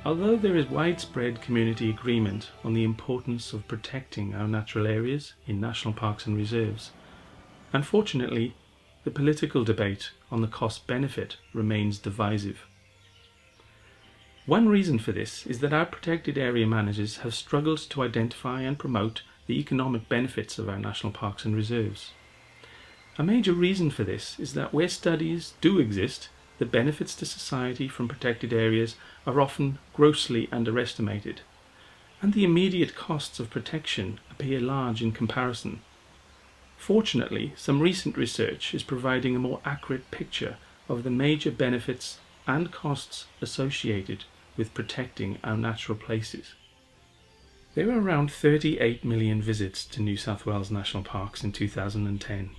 Although there is widespread community agreement on the importance of protecting our natural areas in national parks and reserves, unfortunately, the political debate on the cost-benefit remains divisive. One reason for this is that our protected area managers have struggled to identify and promote the economic benefits of our national parks and reserves. A major reason for this is that where studies do exist, the benefits to society from protected areas are often grossly underestimated, and the immediate costs of protection appear large in comparison. Fortunately, some recent research is providing a more accurate picture of the major benefits and costs associated with protecting our natural places. There were around 38 million visits to New South Wales national parks in 2010.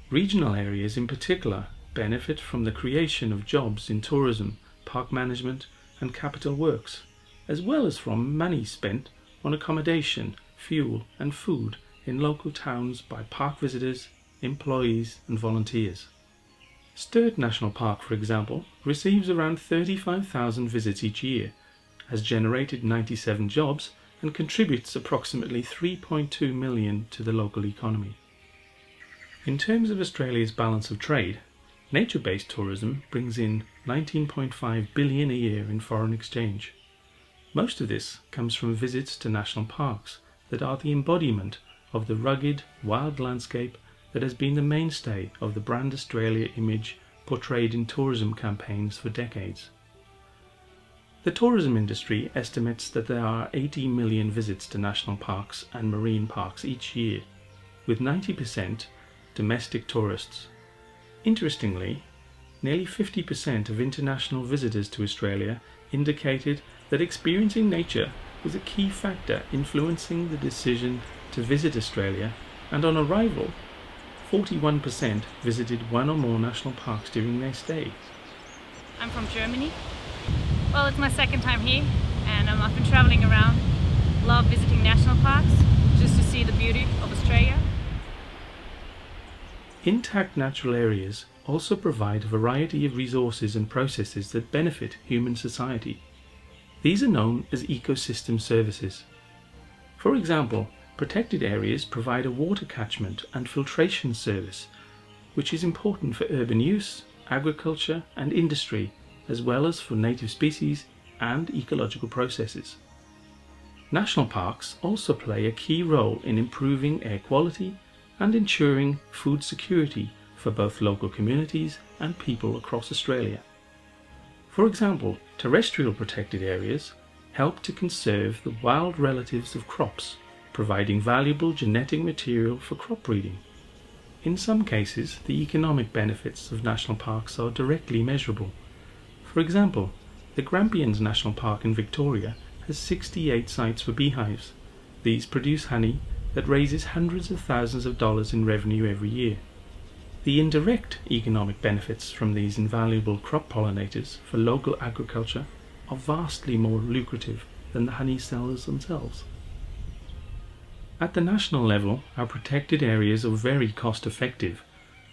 Regional areas in particular benefit from the creation of jobs in tourism, park management and capital works, as well as from money spent on accommodation, fuel and food in local towns by park visitors, employees and volunteers. Sturt National Park, for example, receives around 35,000 visits each year, has generated 97 jobs and contributes approximately 3.2 million to the local economy. In terms of Australia's balance of trade, nature-based tourism brings in 19.5 billion a year in foreign exchange. Most of this comes from visits to national parks that are the embodiment of the rugged, wild landscape that has been the mainstay of the brand Australia image portrayed in tourism campaigns for decades. The tourism industry estimates that there are 80 million visits to national parks and marine parks each year, with 90% domestic tourists. Interestingly, nearly 50% of international visitors to Australia indicated that experiencing nature was a key factor influencing the decision to visit Australia, and on arrival, 41% visited one or more national parks during their stay. I'm from Germany. Well, it's my second time here, and I've been travelling around. Love visiting national parks, just to see the beauty of Australia. Intact natural areas also provide a variety of resources and processes that benefit human society. These are known as ecosystem services. For example, protected areas provide a water catchment and filtration service, which is important for urban use, agriculture and industry, as well as for native species and ecological processes. National parks also play a key role in improving air quality and ensuring food security for both local communities and people across Australia. For example, terrestrial protected areas help to conserve the wild relatives of crops, providing valuable genetic material for crop breeding. In some cases, the economic benefits of national parks are directly measurable. For example, the Grampians National Park in Victoria has 68 sites for beehives. These produce honey that raises hundreds of thousands of dollars in revenue every year. The indirect economic benefits from these invaluable crop pollinators for local agriculture are vastly more lucrative than the honey sellers themselves. At the national level, our protected areas are very cost effective,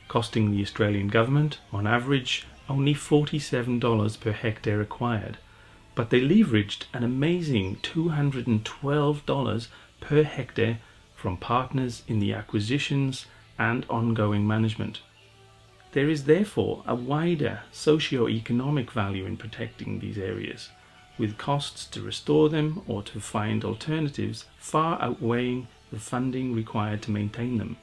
costing the Australian government, on average, only $47 per hectare acquired, but they leveraged an amazing $212 per hectare from partners in the acquisitions and ongoing management. There is therefore a wider socio-economic value in protecting these areas, with costs to restore them or to find alternatives far outweighing the funding required to maintain them.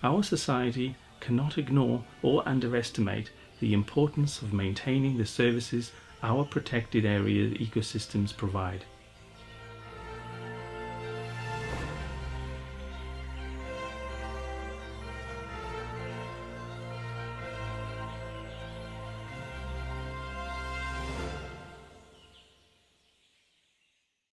Our society cannot ignore or underestimate the importance of maintaining the services our protected area ecosystems provide.